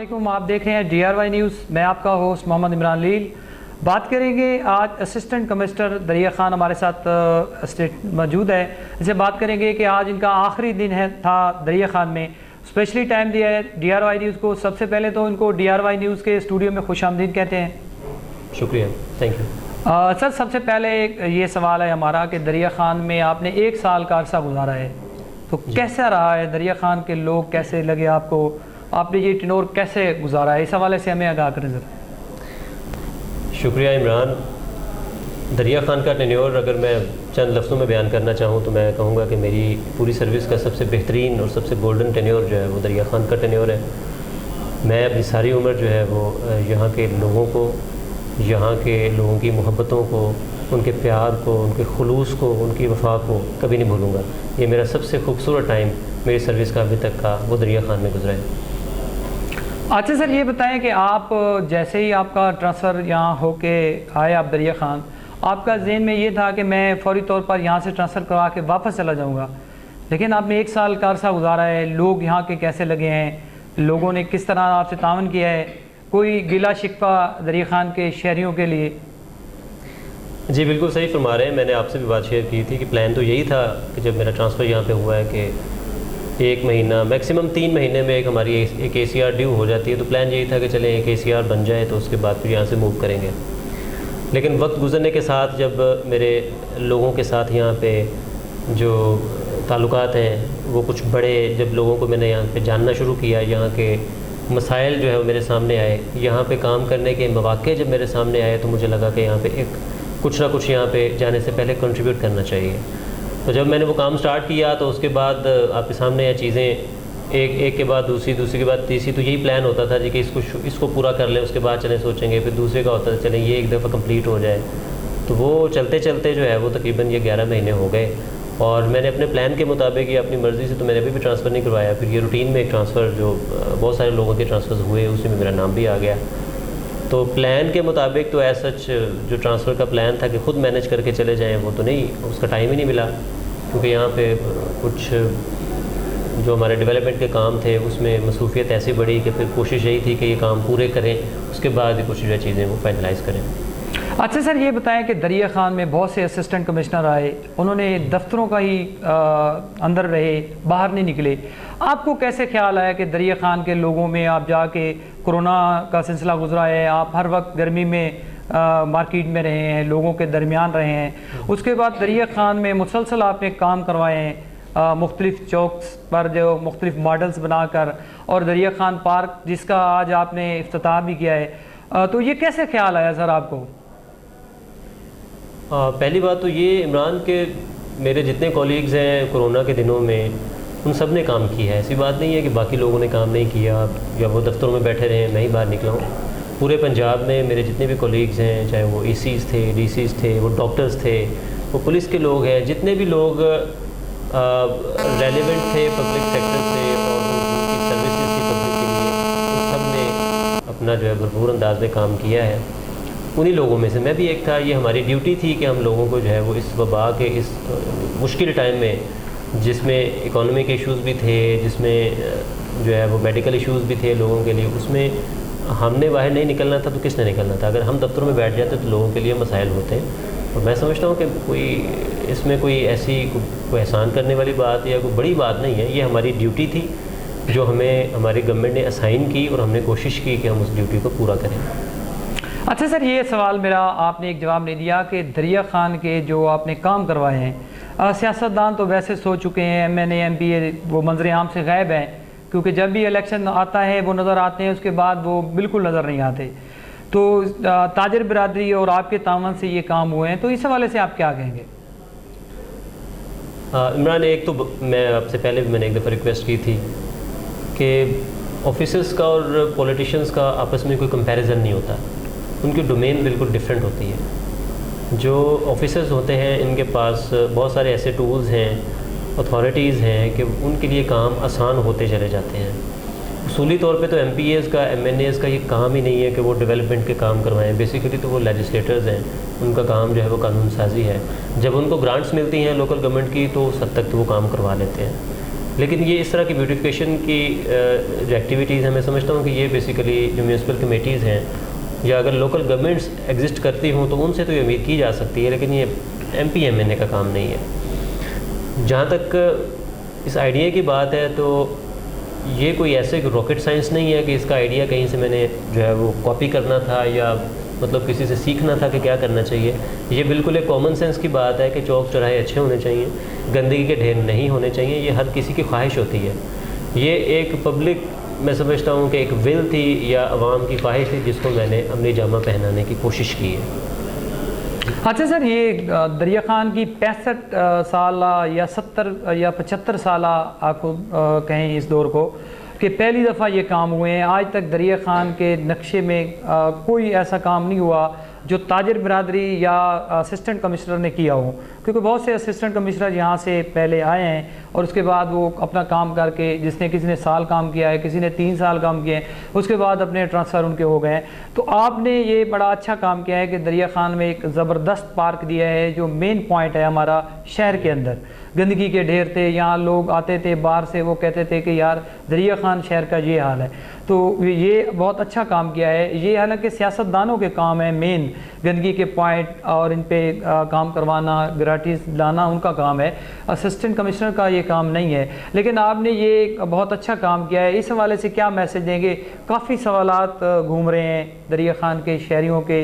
अस्सलामुअलैकुम, आप देख रहे हैं DRY न्यूज़। मैं आपका होस्ट मोहम्मद इमरान लील। बात करेंगे आज असिस्टेंट कमिश्नर दरिया खान हमारे साथ स्टेट मौजूद है। इसे बात करेंगे कि आज इनका आखिरी दिन था दरिया खान में। स्पेशली टाइम दिया है DRY न्यूज़ को। सबसे पहले तो इनको DRY न्यूज़ के स्टूडियो में खुशामदीद कहते हैं। शुक्रिया, थैंक यू। सर, सबसे पहले ये सवाल है हमारा कि दरिया खान में आपने 1 साल का अरसा गुजारा है, तो कैसा रहा है? दरिया खान के लोग कैसे लगे आपको? आपने ये टेन्योर कैसे गुजारा है? इस हवाले से हमें आगाह करें ज़रा। शुक्रिया इमरान। दरिया खान का टेन्योर अगर मैं चंद लफ्ज़ों में बयान करना चाहूँ तो मैं कहूँगा कि मेरी पूरी सर्विस का सबसे बेहतरीन और सबसे गोल्डन टेन्योर जो है वो दरिया खान का टेन्योर है। मैं अपनी सारी उम्र जो है वो यहाँ के लोगों को, यहाँ के लोगों की मोहब्बतों को, उनके प्यार को, उनके खुलूस को, उनकी वफा को कभी नहीं भूलूँगा। ये मेरा सबसे खूबसूरत टाइम मेरी सर्विस का अभी तक का वो दरिया खान में गुजरा है। अच्छा सर, ये बताएं कि आप जैसे ही आपका ट्रांसफ़र यहाँ होके आए आप दरिया खान, आपका ज़हन में ये था कि मैं फ़ौरी तौर पर यहाँ से ट्रांसफ़र करवा के वापस चला जाऊँगा, लेकिन आपने 1 साल का अरसा गुजारा है। लोग यहाँ के कैसे लगे हैं? लोगों ने किस तरह आपसे तावन किया है? कोई गिला शिकवा दरिया खान के शहरियों के लिए? जी बिल्कुल सही फरमा रहे हैं। मैंने आपसे भी बात शेयर की थी कि प्लान तो यही था कि जब मेरा ट्रांसफ़र यहाँ पे हुआ है कि 1 महीना मैक्सिमम 3 महीने में हमारी एक ACR ड्यू हो जाती है, तो प्लान यही था कि चलें एक ACR बन जाए तो उसके बाद फिर यहाँ से मूव करेंगे। लेकिन वक्त गुजरने के साथ जब मेरे लोगों के साथ यहाँ पे जो ताल्लुकात हैं वो कुछ बड़े, जब लोगों को मैंने यहाँ पे जानना शुरू किया, यहाँ के मसाइल जो है वो मेरे सामने आए, यहाँ पे काम करने के मौक़े जब मेरे सामने आए, तो मुझे लगा कि यहाँ पे कुछ ना कुछ यहाँ पे जाने से पहले कंट्रीब्यूट करना चाहिए। तो जब मैंने वो काम स्टार्ट किया तो उसके बाद आपके सामने ये चीज़ें एक के बाद दूसरी के बाद तीसरी, तो यही प्लान होता था जी कि इसको पूरा कर लें, उसके बाद चलें सोचेंगे, फिर दूसरे का होता था चलें ये एक दफ़ा कंप्लीट हो जाए। तो वो चलते चलते जो है वो तकरीबन ये 11 महीने हो गए और मैंने अपने प्लान के मुताबिक या अपनी मर्ज़ी से तो मैंने अभी भी ट्रांसफ़र नहीं करवाया। फिर ये रूटीन में एक ट्रांसफ़र जो बहुत सारे लोगों के ट्रांसफ़र हुए उसमें मेरा नाम भी आ गया। तो प्लान के मुताबिक तो ऐसा जो ट्रांसफ़र का प्लान था कि ख़ुद मैनेज करके चले जाएँ, वो तो नहीं, उसका टाइम ही नहीं मिला, क्योंकि यहाँ पे कुछ जो हमारे डेवलपमेंट के काम थे उसमें मसरूफियत ऐसी बढ़ी कि फिर कोशिश यही थी कि ये काम पूरे करें, उसके बाद ही कुछ जो चीज़ें वो फाइनलाइज़ करें। अच्छा सर, ये बताएं कि दरिया खान में बहुत से असिस्टेंट कमिश्नर आए, उन्होंने दफ्तरों का ही अंदर रहे, बाहर नहीं निकले। आपको कैसे ख्याल आया कि दरिया खान के लोगों में आप जाके, कोरोना का सिलसिला गुजरा है, आप हर वक्त गर्मी में मार्केट में रहे हैं, लोगों के दरमियान रहे हैं, उसके बाद दरिया खान में मुसलसल आपने काम करवाए हैं मुख्तलिफ़ चौक्स पर जो मुख्तलिफ़ मॉडल्स बनाकर, और दरिया खान पार्क जिसका आज आपने इफ्तिताह भी किया है। तो ये कैसे ख्याल आया सर आपको? पहली बात तो ये इमरान के मेरे जितने कॉलीग्स हैं कोरोना के दिनों में उन सब ने काम किया है। ऐसी बात नहीं है कि बाकी लोगों ने काम नहीं किया या वो दफ्तरों में बैठे रहे, मैं ही बाहर निकला हूँ। पूरे पंजाब में मेरे जितने भी कॉलीग्स हैं, चाहे वो ACs थे, DCs थे, वो डॉक्टर्स थे, वो पुलिस के लोग हैं, जितने भी लोग रेलिवेंट थे पब्लिक सेक्टर से और उनकी सर्विसेज थी पब्लिक के लिए, उन सब ने अपना जो है भरपूर अंदाज में काम किया है। उन्हीं लोगों में से मैं भी एक था। ये हमारी ड्यूटी थी कि हम लोगों को जो है वो इस वबा के इस मुश्किल टाइम में, जिसमें इकोनॉमिक इश्यूज़ भी थे, जिसमें जो है वो मेडिकल इश्यूज़ भी थे लोगों के लिए, उसमें हमने बाहर नहीं निकलना था तो किसने निकलना था? अगर हम दफ्तरों में बैठ जाते तो लोगों के लिए मसाइल होते हैं। और मैं समझता हूँ कि इसमें कोई ऐसी कोई एहसान करने वाली बात या कोई बड़ी बात नहीं है। ये हमारी ड्यूटी थी जो हमें हमारी गवर्नमेंट ने असाइन की और हमने कोशिश की कि हम उस ड्यूटी को पूरा करें। अच्छा सर, ये सवाल मेरा आपने एक जवाब नहीं दिया कि दरिया खान के जो आपने काम करवाए हैं, सियासतदान तो वैसे सो चुके हैं, MNA MPA वो मंजर आम से गायब हैं, क्योंकि जब भी इलेक्शन आता है वो नज़र आते हैं, उसके बाद वो बिल्कुल नज़र नहीं आते। तो ताजर बिरादरी और आपके तावन से ये काम हुए हैं, तो इस हवाले से आप क्या कहेंगे? इमरान, एक तो मैं आपसे पहले भी मैंने एक दफ़ा रिक्वेस्ट की थी कि ऑफिसर्स का और पॉलिटिशियंस का आपस में कोई कंपैरिजन नहीं होता, उनकी डोमेन बिल्कुल डिफरेंट होती है। जो ऑफिसर्स होते हैं इनके पास बहुत सारे ऐसे टूल्स हैं, अथॉरिटीज़ हैं कि उनके लिए काम आसान होते चले जाते हैं। उसूली तौर पे तो MPAs का, MNAs का ये काम ही नहीं है कि वो डेवलपमेंट के काम करवाएं। बेसिकली तो वो लेजिस्लेटर्स हैं, उनका काम जो है वो कानून साजी है। जब उनको ग्रांट्स मिलती हैं लोकल गवर्नमेंट की तो उस हद तक तो वो काम करवा लेते हैं। लेकिन ये इस तरह की ब्यूटिफिकेशन की जो एक्टिविटीज़ हैं, मैं समझता हूँ कि ये बेसिकली जो म्यूनसिपल कमेटीज़ हैं या अगर लोकल गवर्नमेंट्स एग्जिस्ट करती हों तो उनसे तो ये उम्मीद की जा सकती है, लेकिन ये MP MNA का काम नहीं है। जहाँ तक इस आइडिया की बात है तो ये कोई ऐसे रॉकेट साइंस नहीं है कि इसका आइडिया कहीं से मैंने जो है वो कॉपी करना था या मतलब किसी से सीखना था कि क्या करना चाहिए। ये बिल्कुल एक कॉमन सेंस की बात है कि चौक चौराहे अच्छे होने चाहिए, गंदगी के ढेर नहीं होने चाहिए, ये हर किसी की ख्वाहिश होती है। ये एक पब्लिक, मैं समझता हूँ कि एक विल थी या अवाम की ख्वाहिश थी जिसको मैंने अपनी जामा पहनाने की कोशिश की है। अच्छा सर, ये दरिया खान की 65 साल या 70 या 75 साल आपको कहें इस दौर को कि पहली दफ़ा ये काम हुए हैं। आज तक दरिया खान के नक्शे में कोई ऐसा काम नहीं हुआ जो ताजर बिरादरी या असिस्टेंट कमिश्नर ने किया हो, क्योंकि बहुत से असिस्टेंट कमिश्नर यहाँ से पहले आए हैं और उसके बाद वो अपना काम करके, किसी ने साल काम किया है, किसी ने 3 साल काम किए हैं, उसके बाद अपने ट्रांसफ़र उनके हो गए हैं। तो आपने ये बड़ा अच्छा काम किया है कि दरिया खान में एक ज़बरदस्त पार्क दिया है जो मेन पॉइंट है हमारा शहर के अंदर। गंदगी के ढेर थे, यहाँ लोग आते थे बाहर से, वो कहते थे कि यार दरिया खान शहर का ये हाल है। तो ये बहुत अच्छा काम किया है। ये हालांकि सियासतदानों के काम है, मेन गंदगी के पॉइंट और इन पे काम करवाना, ग्राटिस लाना उनका काम है, असिस्टेंट कमिश्नर का ये काम नहीं है। लेकिन आपने ये बहुत अच्छा काम किया है। इस हवाले से क्या मैसेज देंगे? काफ़ी सवालात घूम रहे हैं दरिया खान के शहरियों के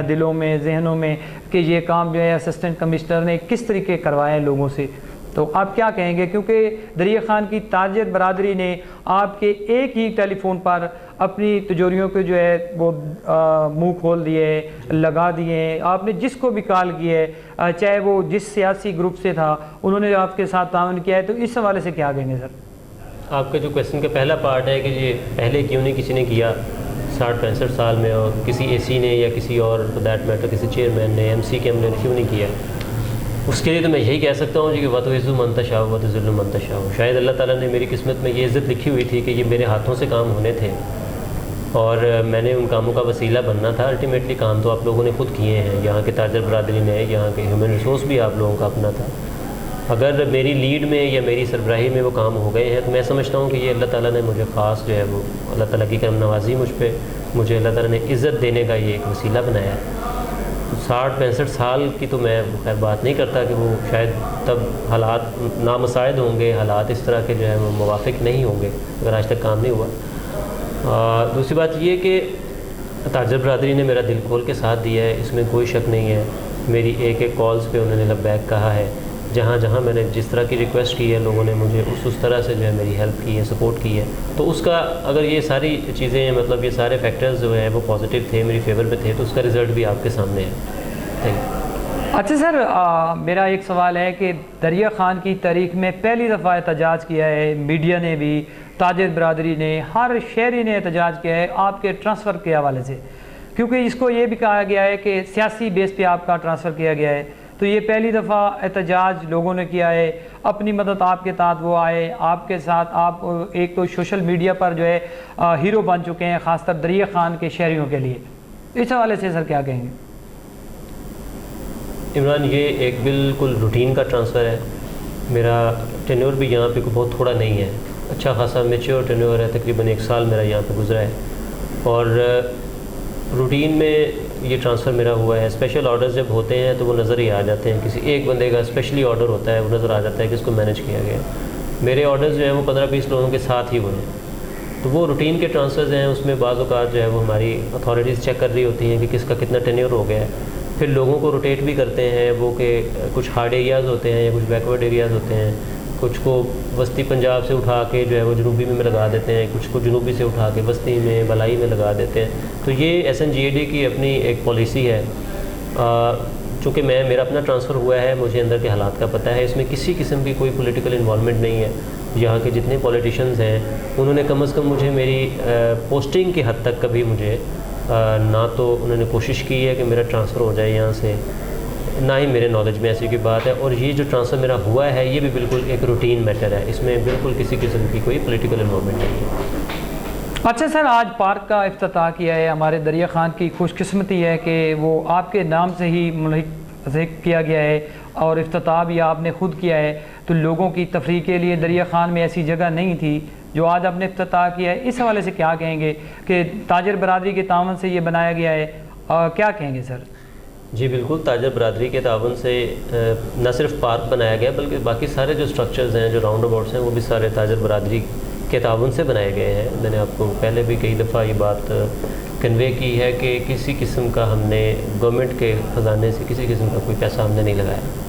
दिलों में, जहनों में कि ये काम जो है असिस्टेंट कमिश्नर ने किस तरीके करवाए लोगों से, तो आप क्या कहेंगे? क्योंकि दरिया खान की ताजर बरादरी ने आपके एक ही टेलीफोन पर अपनी तिजोरियों के जो है वो मुंह खोल दिए, लगा दिए। आपने जिसको भी कॉल किया है, चाहे वो जिस सियासी ग्रुप से था, उन्होंने आपके साथ ताउन किया है। तो इस हवाले से क्या कहेंगे सर? आपका जो क्वेश्चन का पहला पार्ट है कि ये पहले क्यों नहीं किसी ने किया 60-65 साल में, और किसी AC ने या किसी और फॉर दैट मैटर किसी चेयरमैन ने, MC के हमले ने क्यों नहीं किया, उसके लिए तो मैं यही कह सकता हूँ कि वत इज़्ज़ु मंतशा व ज़ुल्म मंतशा। शायद अल्लाह ताला ने मेरी किस्मत में ये इज़्ज़त लिखी हुई थी कि ये मेरे हाथों से काम होने थे और मैंने उन कामों का वसीला बनना था। अल्टीमेटली काम तो आप लोगों ने खुद किए हैं, यहाँ के ताजर बरादरी ने, यहाँ के ह्यूमन रिसोर्स भी आप लोगों का अपना था। अगर मेरी लीड में या मेरी सरबराही में वो काम हो गए हैं तो मैं समझता हूँ कि ये अल्लाह ताला ने मुझे ख़ास जो है वो अल्लाह ताला की करम नवाजी मुझ पर, मुझे अल्लाह ताला ने इज़्ज़त देने का ये एक वसीला बनाया है। 60-65 साल की तो मैं खैर बात नहीं करता कि वो शायद तब हालात नामसायद होंगे, हालात इस तरह के जो है वो मुवाफ़िक नहीं होंगे अगर आज तक काम नहीं हुआ। दूसरी बात ये कि ताजर बरादरी ने मेरा दिल खोल के साथ दिया है, इसमें कोई शक नहीं है। मेरी एक कॉल्स पे उन्होंने लबैक कहा है, जहाँ जहाँ मैंने जिस तरह की रिक्वेस्ट की है लोगों ने मुझे उस तरह से जो है मेरी हेल्प की है, सपोर्ट की है। तो उसका अगर ये सारी चीज़ें मतलब ये सारे फैक्टर्स जो है वो पॉजिटिव थे, मेरी फेवर में थे, तो उसका रिज़ल्ट भी आपके सामने है। Thank you. अच्छा सर, मेरा एक सवाल है कि दरिया खान की तारीख में पहली दफ़ा एहतजाज किया है, मीडिया ने भी, ताजर बरादरी ने, हर शहरी ने एहतजाज किया है आपके ट्रांसफ़र के हवाले से, क्योंकि इसको ये भी कहा गया है कि सियासी बेस पे आपका ट्रांसफ़र किया गया है। तो ये पहली दफ़ा एहतजाज लोगों ने किया है, अपनी मदद आपके साथ वो आए, आपके साथ आप एक तो सोशल मीडिया पर जो है हीरो बन चुके हैं, ख़ासकर दरिया खान के शहरियों के लिए। इस हवाले से सर क्या कहेंगे? इमरान, ये एक बिल्कुल रूटीन का ट्रांसफ़र है। मेरा टेन्योर भी यहाँ पे बहुत थोड़ा नहीं है, अच्छा खासा मेच्योर टेन्योर है, तकरीबन 1 साल मेरा यहाँ पे गुजरा है और रूटीन में ये ट्रांसफ़र मेरा हुआ है। स्पेशल ऑर्डर्स जब होते हैं तो वो नज़र ही आ जाते हैं, किसी एक बंदे का स्पेशली ऑर्डर होता है वो नज़र आ जाता है कि इसको मैनेज किया गया। मेरे ऑर्डर्स जो हैं वो 15-20 लोगों के साथ ही हुए हैं, तो वो रूटीन के ट्रांसफ़र्स हैं। उसमें बाज़ औक़ात जो है वो हमारी अथॉरिटीज़ चेक कर रही होती हैं कि किसका कितना टेन्योर हो गया है, फिर लोगों को रोटेट भी करते हैं वो कि कुछ हार्ड एरियाज़ होते हैं या कुछ बैकवर्ड एरियाज़ होते हैं, कुछ को वस्ती पंजाब से उठा के जो है वो जनूबी में लगा देते हैं, कुछ को जनूबी से उठा के वस्ती में भलाई में लगा देते हैं। तो ये SNGAD की अपनी एक पॉलिसी है। चूँकि मेरा अपना ट्रांसफ़र हुआ है, मुझे अंदर के हालात का पता है, इसमें किसी किस्म की कोई पॉलिटिकल इन्वॉल्वमेंट नहीं है। यहाँ के जितने पॉलिटिशियंस हैं उन्होंने कम अज़ कम मुझे मेरी पोस्टिंग की हद तक कभी मुझे ना तो उन्होंने कोशिश की है कि मेरा ट्रांसफ़र हो जाए यहाँ से, ना ही मेरे नॉलेज में ऐसी कोई बात है। और ये जो ट्रांसफ़र मेरा हुआ है ये भी बिल्कुल एक रूटीन मैटर है, इसमें बिल्कुल किसी किस्म की कोई पॉलिटिकल इन्वॉल्वमेंट नहीं है। अच्छा सर, आज पार्क का इफ्तिताह किया है, हमारे दरिया खान की खुशकिस्मती है कि वो आपके नाम से ही मुल्हिक किया गया है और इफ्तिताह भी आपने ख़ुद किया है। तो लोगों की तफरीह के लिए दरिया खान में ऐसी जगह नहीं थी जो आज आपने इफ्तिताह किया है। इस हवाले से क्या कहेंगे कि ताजर बरादरी के तावन से ये बनाया गया है, क्या कहेंगे सर? जी बिल्कुल, ताजर बरादरी के तावन से न सिर्फ पार्क बनाया गया बल्कि बाकी सारे जो स्ट्रक्चर्स हैं, जो राउंड अबाउट्स हैं, वो भी सारे ताजर बरादरी के तावन से बनाए गए हैं। मैंने आपको पहले भी कई दफ़ा ये बात कन्वे की है कि किसी किस्म का हमने गवर्नमेंट के ख़जाने से किसी किस्म का कोई पैसा हमने नहीं लगाया।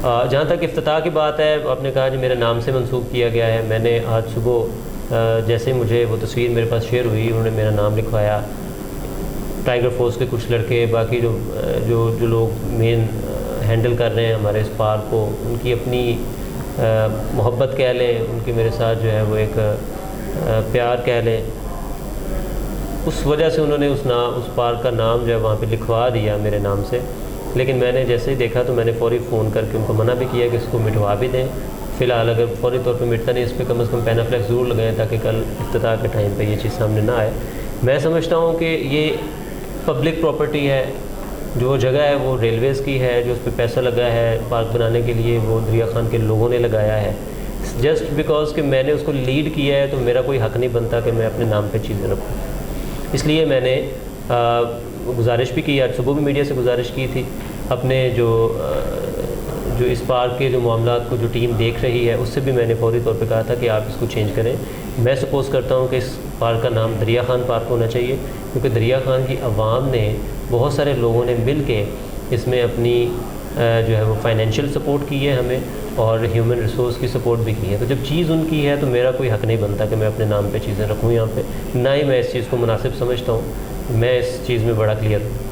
जहाँ तक इफ्तिताह की बात है, आपने कहा कि मेरे नाम से मंसूब किया गया है। मैंने आज सुबह जैसे मुझे वो तस्वीर मेरे पास शेयर हुई, उन्होंने मेरा नाम लिखवाया। टाइगर फोर्स के कुछ लड़के, बाकी जो लोग मेन हैंडल कर रहे हैं हमारे इस पार्क को, उनकी अपनी मोहब्बत कह लें, उनकी मेरे साथ जो है वो एक प्यार कह लें, उस वजह से उन्होंने उस पार्क का नाम जो है वहाँ पे लिखवा दिया मेरे नाम से। लेकिन मैंने जैसे ही देखा तो मैंने फ़ौरी फ़ोन करके उनको मना भी किया कि इसको मिटवा भी दें। फ़िलहाल अगर फ़ौरी तौर पे मिटता नहीं, इस पर कम से कम पैनाफ्लेक्स ज़रूर लगाएं ताकि कल इफ्तिताह के टाइम पे ये चीज़ सामने ना आए। मैं समझता हूँ कि ये पब्लिक प्रॉपर्टी है, जो जगह है वो रेलवेज़ की है, जो उस पर पैसा लगा है पार्क बनाने के लिए वो दरिया खान के लोगों ने लगाया है। जस्ट बिकॉज कि मैंने उसको लीड किया है तो मेरा कोई हक़ नहीं बनता कि मैं अपने नाम पे चीज़ें रखूँ। इसलिए मैंने गुजारिश भी की, आज सुबह भी मीडिया से गुजारिश की थी, अपने जो इस पार्क के जो मामलात को जो टीम देख रही है उससे भी मैंने फौरी तौर पे कहा था कि आप इसको चेंज करें। मैं सपोज़ करता हूँ कि इस पार्क का नाम दरिया खान पार्क होना चाहिए, क्योंकि दरिया खान की आवाम ने, बहुत सारे लोगों ने मिल के इसमें अपनी जो है वो फाइनेंशियल सपोर्ट की है हमें, और ह्यूमन रिसोर्स की सपोर्ट भी की है। तो जब चीज़ उनकी है तो मेरा कोई हक़ नहीं बनता कि मैं अपने नाम पे चीज़ें रखूँ यहाँ पे, ना ही मैं इस चीज़ को मुनासिब समझता हूँ। मैं इस चीज़ में बड़ा क्लियर हूँ।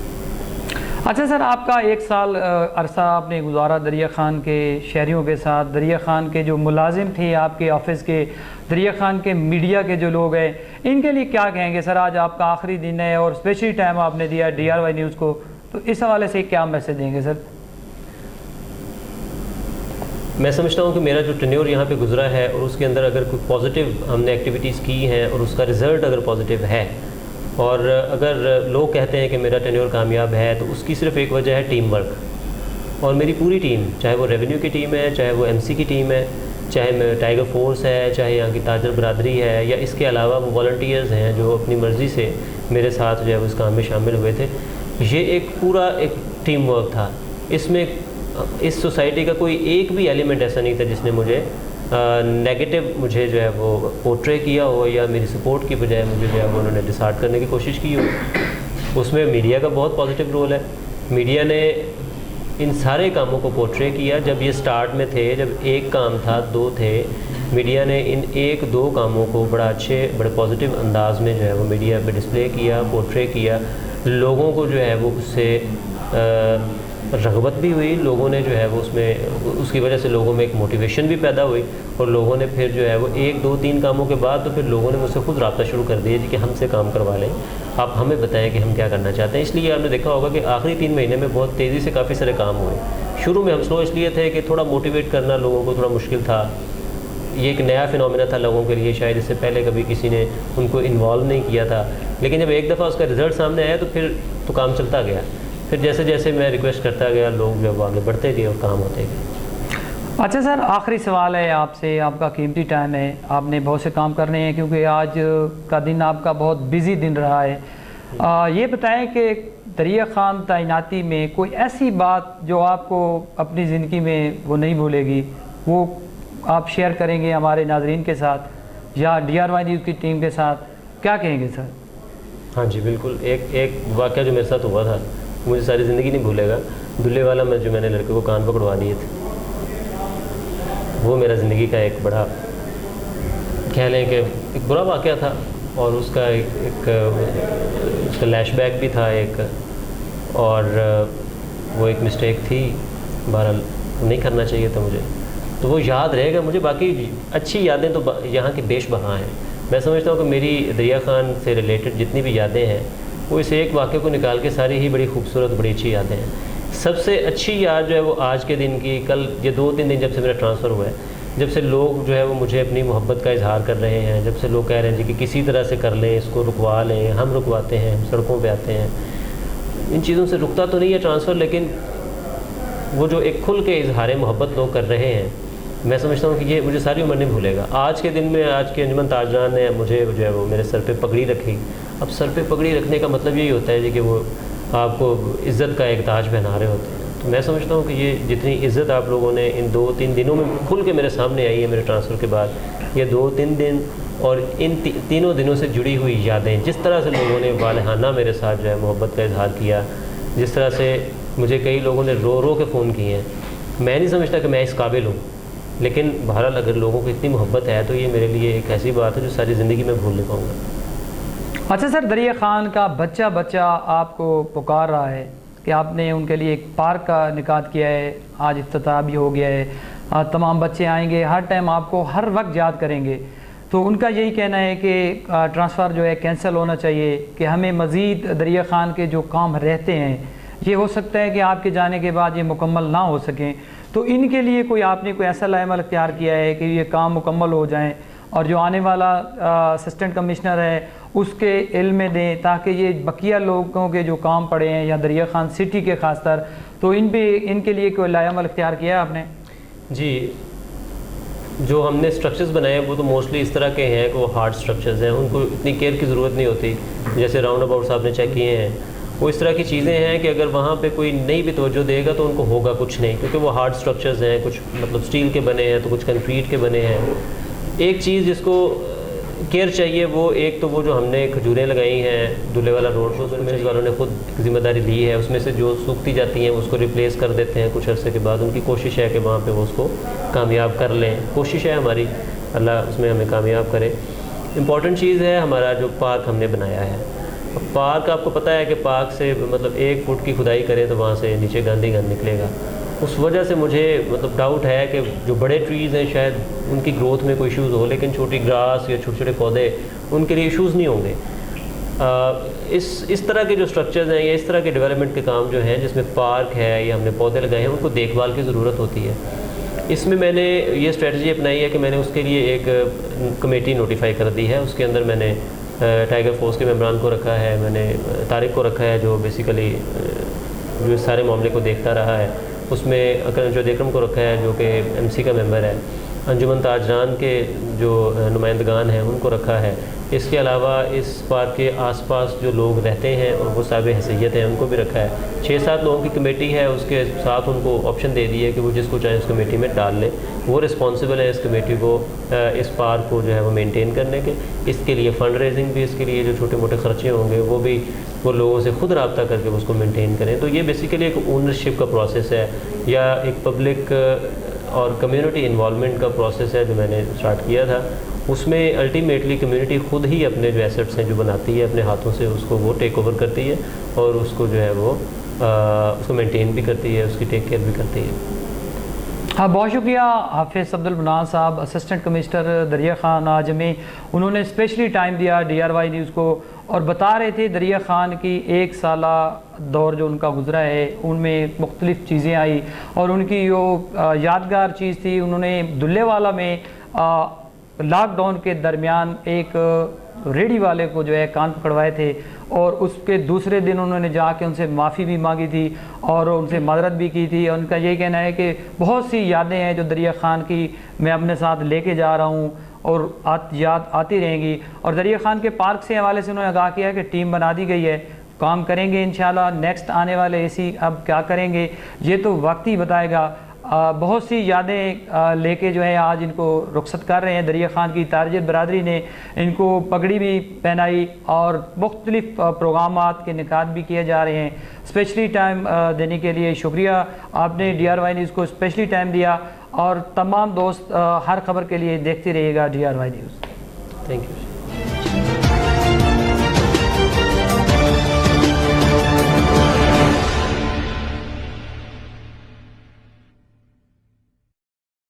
अच्छा सर, आपका 1 साल अरसा आपने गुजारा दरिया खान के शहरियों के साथ, दरिया खान के जो मुलाजिम थे आपके ऑफिस के, दरिया खान के मीडिया के जो लोग हैं, इनके लिए क्या कहेंगे सर? आज आपका आखिरी दिन है और स्पेशली टाइम आपने दिया DRY न्यूज़ को, तो इस हवाले से क्या मैसेज देंगे सर? मैं समझता हूँ कि मेरा जो टेन्योर यहाँ पे गुजरा है और उसके अंदर अगर कोई पॉजिटिव हमने एक्टिविटीज़ की हैं और उसका रिज़ल्ट अगर पॉजिटिव है, और अगर लोग कहते हैं कि मेरा टेन्योर कामयाब है, तो उसकी सिर्फ एक वजह है टीम वर्क। और मेरी पूरी टीम, चाहे वो रेवेन्यू की टीम है, चाहे वो MC की टीम है, चाहे टाइगर फोर्स है, चाहे यहाँ की ताजर बरादरी है, या इसके अलावा वो वॉलंटियर्स हैं जो अपनी मर्ज़ी से मेरे साथ जो है उस काम में शामिल हुए थे। ये एक पूरा एक टीम वर्क था। इसमें इस सोसाइटी का कोई एक भी एलिमेंट ऐसा नहीं था जिसने मुझे नेगेटिव मुझे जो है वो पोर्ट्रे किया हो, या मेरी सपोर्ट की बजाय मुझे जो है वो उन्होंने डिसार्ट करने की कोशिश की हो। उसमें मीडिया का बहुत पॉजिटिव रोल है। मीडिया ने इन सारे कामों को पोर्ट्रे किया। जब ये स्टार्ट में थे, जब एक काम था, 2 थे, मीडिया ने इन 1-2 कामों को बड़ा अच्छे, बड़े पॉजिटिव अंदाज में जो है वो मीडिया पे डिस्प्ले किया, पोर्ट्रे किया। लोगों को जो है वो उससे रग़बत भी हुई, लोगों ने जो है वो उसकी वजह से लोगों में एक मोटिवेशन भी पैदा हुई, और लोगों ने फिर जो है वो 1-2-3 कामों के बाद तो फिर लोगों ने मुझसे खुद रब्ता शुरू कर दिया जी कि हमसे काम करवा लें, आप हमें बताएं कि हम क्या करना चाहते हैं। इसलिए आपने देखा होगा कि आखिरी 3 महीने में बहुत तेज़ी से काफ़ी सारे काम हुए। शुरू में हम स्लो इसलिए थे कि थोड़ा मोटिवेट करना लोगों को थोड़ा मुश्किल था। ये एक नया फिनोमेना था लोगों के लिए, शायद इससे पहले कभी किसी ने उनको इन्वॉल्व नहीं किया था। लेकिन जब एक दफ़ा उसका रिज़ल्ट सामने आया तो फिर तो काम चलता गया। फिर जैसे जैसे मैं रिक्वेस्ट करता गया, लोग जब आगे बढ़ते गए और काम होते गए। अच्छा सर, आखिरी सवाल है आपसे, आपका कीमती टाइम है, आपने बहुत से काम करने हैं क्योंकि आज का दिन आपका बहुत बिज़ी दिन रहा है। ये बताएं कि दरिया खान तैनाती में कोई ऐसी बात जो आपको अपनी ज़िंदगी में वो नहीं भूलेगी, वो आप शेयर करेंगे हमारे नाजरीन के साथ या DRY न्यूज़ की टीम के साथ, क्या कहेंगे सर? हाँ जी बिल्कुल, एक वाक़या जो मेरे साथ हुआ था मुझे सारी ज़िंदगी नहीं भूलेगा। दुल्ले वाला में जो मैंने लड़के को कान पकड़वा दिए थे, वो मेरा ज़िंदगी का एक बड़ा, कह लें कि एक बुरा वाक़या था, और उसका उसका लैशबैक भी था एक, और वो एक मिस्टेक थी, बहरहाल नहीं करना चाहिए था मुझे, तो वो याद रहेगा मुझे। बाकी अच्छी यादें तो यहाँ की बेशबहा हैं। मैं समझता हूँ कि मेरी दरिया खान से रिलेटेड जितनी भी यादें हैं वो इस एक वाक़े को निकाल के सारी ही बड़ी खूबसूरत, बड़ी अच्छी यादें हैं। सबसे अच्छी याद जो है वो आज के दिन की, कल ये 2-3 दिन जब से मेरा ट्रांसफ़र हुआ है, जब से लोग जो है वो मुझे अपनी मोहब्बत का इजहार कर रहे हैं, जब से लोग कह रहे हैं जी कि किसी तरह से कर लें, इसको रुकवा लें, हम रुकवाते हैं, हम सड़कों पे आते हैं। इन चीज़ों से रुकता तो नहीं है ट्रांसफ़र, लेकिन वो जो एक खुल के इजहार मोहब्बत लोग कर रहे हैं, मैं समझता हूँ कि ये मुझे सारी उम्र नहीं भूलेगा। आज के दिन में आज के अंजुमन ताजरान ने मुझे जो है वो मेरे सर पे पगड़ी रखी। अब सर पे पगड़ी रखने का मतलब यही होता है जी कि वो आपको इज़्ज़त का एक ताज पहना रहे होते हैं। तो मैं समझता हूँ कि ये जितनी इज़्ज़त आप लोगों ने इन 2-3 दिनों में खुल के मेरे सामने आई है मेरे ट्रांसफ़र के बाद, ये 2-3 दिन और इन तीनों दिनों से जुड़ी हुई यादें, जिस तरह से लोगों ने वालहाना मेरे साथ जो है मोहब्बत का इजहार किया, जिस तरह से मुझे कई लोगों ने रो रो के फ़ोन किए हैं, मैं नहीं समझता कि मैं इस काबिल हूँ, लेकिन बहरहाल अगर लोगों को इतनी मोहब्बत है तो ये मेरे लिए एक ऐसी बात है जो सारी ज़िंदगी में भूल नहीं पाऊँगा। अच्छा सर, दरिया ख़ान का बच्चा आपको पुकार रहा है कि आपने उनके लिए एक पार्क का निकात किया है, आज इफ्तिताह भी हो गया है, तमाम बच्चे आएंगे, हर टाइम आपको हर वक्त याद करेंगे। तो उनका यही कहना है कि ट्रांसफ़र जो है कैंसिल होना चाहिए, कि हमें मज़ीद दरिया ख़ान के जो काम रहते हैं ये हो सकता है कि आपके जाने के बाद ये मुकम्मल ना हो सकें। तो इनके लिए कोई आपने कोई ऐसा लाइमल इख्तियार किया है कि ये काम मुकम्मल हो जाएं और जो आने वाला असिस्टेंट कमिश्नर है उसके इल्म में दें, ताकि ये बकिया लोगों के जो काम पड़े हैं या दरिया ख़ान सिटी के ख़ासतर, तो इनके लिए कोई लाइमल इख्तियार किया है आपने? जी, जो हमने स्ट्रक्चर्स बनाए हैं वो तो मोस्टली इस तरह के हैं कि वो हार्ड स्ट्रक्चर्स हैं, उनको इतनी केयर की ज़रूरत नहीं होती। जैसे राउंड अबाउट साहब ने चेक किए हैं, वो इस तरह की चीज़ें हैं कि अगर वहाँ पे कोई नहीं भी तवज्जो देगा तो उनको होगा कुछ नहीं, क्योंकि वो हार्ड स्ट्रक्चर्स हैं, कुछ मतलब स्टील के बने हैं तो कुछ कंक्रीट के बने हैं। एक चीज़ जिसको केयर चाहिए वो एक तो वो जो हमने खजूरें लगाई हैं दूल्हे वाला रोड पर, उसमें वालों ने खुद जिम्मेदारी ली है, उसमें से जो सूखती जाती हैं उसको रिप्लेस कर देते हैं कुछ अरसे के बाद। उनकी कोशिश है कि वहाँ पे वो उसको कामयाब कर लें, कोशिश है हमारी, अल्लाह उसमें हमें कामयाब करे। इम्पॉर्टेंट चीज़ है हमारा जो पार्क हमने बनाया है। पार्क आपको पता है कि पार्क से मतलब 1 फुट की खुदाई करें तो वहाँ से नीचे गंद ही गंद निकलेगा। उस वजह से मुझे मतलब डाउट है कि जो बड़े ट्रीज़ हैं शायद उनकी ग्रोथ में कोई इश्यूज़ हो, लेकिन छोटी ग्रास या छोटे छोटे पौधे उनके लिए इश्यूज़ नहीं होंगे। इस तरह के जो स्ट्रक्चर्स हैं या इस तरह के डेवलपमेंट के काम जो हैं जिसमें पार्क है या हमने पौधे लगाए हैं, उनको देखभाल की ज़रूरत होती है। इसमें मैंने ये स्ट्रेटजी अपनाई है कि मैंने उसके लिए एक कमेटी नोटिफाई कर दी है। उसके अंदर मैंने टाइगर फोर्स के मेम्बरान को रखा है, मैंने तारिक को रखा है जो बेसिकली जो इस सारे मामले को देखता रहा है, उसमें अकरम अकरम को रखा है जो कि MC का मेंबर है, अंजुमन ताजरान के जो नुमाइंदगान हैं उनको रखा है। इसके अलावा इस पार्क के आसपास जो लोग रहते हैं और वो साहिब हैसियत हैं उनको भी रखा है। 6-7 लोगों की कमेटी है, उसके साथ उनको ऑप्शन दे दी है कि वो जिसको चाहे उस कमेटी में डाल लें। वो रिस्पॉन्सिबल है इस कमेटी को इस पार्क को जो है वो मेंटेन करने के। इसके लिए फ़ंड रेजिंग भी, इसके लिए जो छोटे मोटे खर्चे होंगे वो भी वो लोगों से ख़ुद रब्ता करके उसको मेंटेन करें। तो ये बेसिकली एक ओनरशिप का प्रोसेस है या एक पब्लिक और कम्युनिटी इन्वॉल्वमेंट का प्रोसेस है जो मैंने स्टार्ट किया था। उसमें अल्टीमेटली कम्युनिटी खुद ही अपने जो एसेट्स हैं जो बनाती है अपने हाथों से, उसको वो टेक ओवर करती है और उसको जो है वो उसको मेंटेन भी करती है, उसकी टेक केयर भी करती है। हाँ, बहुत शुक्रिया हाफिज़ अब्दुल मन्नान साहब, असिस्टेंट कमिश्नर दरिया ख़ान। आज हमें उन्होंने स्पेशली टाइम दिया DRY न्यूज़ को और बता रहे थे दरिया ख़ान की 1 साला दौर जो उनका गुज़रा है उनमें मुख्तलिफ़ चीज़ें आई और उनकी जो यादगार चीज़ थी, उन्होंने दुल्लेवाला में लॉकडाउन के दरमियान एक रेडी वाले को जो है कान पकड़वाए थे और उसके दूसरे दिन उन्होंने जाके उनसे माफ़ी भी मांगी थी और उनसे माजरत भी की थी। उनका यही कहना है कि बहुत सी यादें हैं जो दरिया ख़ान की मैं अपने साथ लेके जा रहा हूँ और याद आती रहेंगी। और दरिया ख़ान के पार्क से हवाले से उन्होंने आगाह किया है कि टीम बना दी गई है, काम करेंगे इंशाल्लाह। नेक्स्ट आने वाले AC अब क्या करेंगे ये तो वक्त ही बताएगा। बहुत सी यादें लेके जो है आज इनको रुखसत कर रहे हैं। दरिया ख़ान की तारजत बरादरी ने इनको पगड़ी भी पहनाई और मुख्तलिफ़ प्रोग्रामात के निकात भी किए जा रहे हैं। स्पेशली टाइम देने के लिए शुक्रिया, आपने DRY न्यूज़ को स्पेशली टाइम दिया और तमाम दोस्त हर खबर के लिए देखते रहिएगा DRY न्यूज़। Thank you.